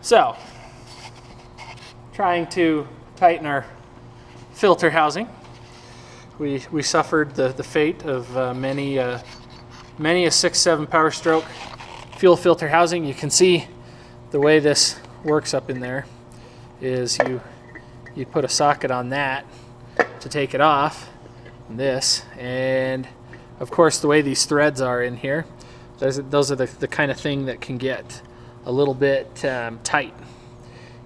So, trying to tighten our filter housing. We suffered the fate of many a 6.7 Powerstroke fuel filter housing. You can see the way this works up in there is you put a socket on that to take it off, and of course the way these threads are in here, those are the kind of thing that can get a little bit tight.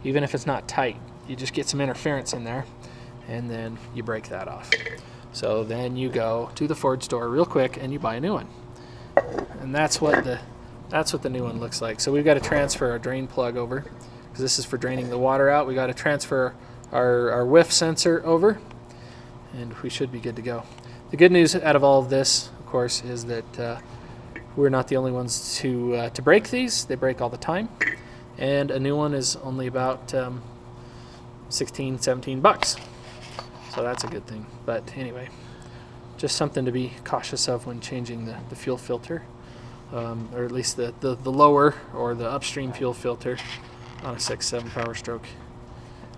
Even if it's not tight, you just get some interference in there, and then you break that off. So then you go to the Ford store real quick and you buy a new one, and that's what the new one looks like. So we've got to transfer our drain plug over, because this is for draining the water out. We got to transfer our whiff sensor over, and we should be good to go. The good news out of all of this, of course, is that we're not the only ones to break these. They break all the time, and a new one is only about 16, 17 bucks. So that's a good thing. But anyway, just something to be cautious of when changing the fuel filter, or at least the lower or the upstream fuel filter on a 6.7 Powerstroke.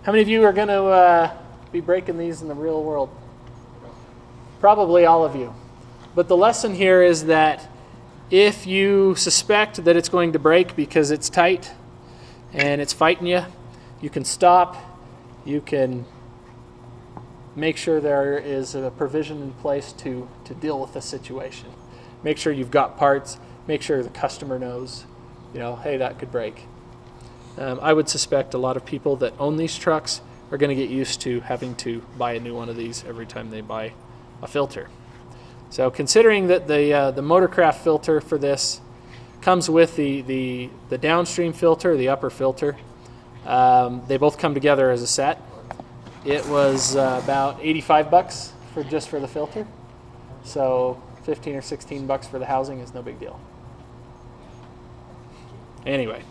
How many of you are going to be breaking these in the real world? Probably all of you. But the lesson here is that if you suspect that it's going to break because it's tight and it's fighting you, you can stop. You can make sure there is a provision in place to deal with the situation. Make sure you've got parts. Make sure the customer knows, hey, that could break. I would suspect a lot of people that own these trucks are going to get used to having to buy a new one of these every time they buy a filter. So considering that the Motorcraft filter for this comes with the downstream filter, the upper filter, they both come together as a set. It was about 85 bucks just for the filter. So 15 or 16 bucks for the housing is no big deal. Anyway,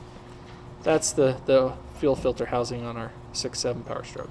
that's the fuel filter housing on our 6.7 Powerstroke.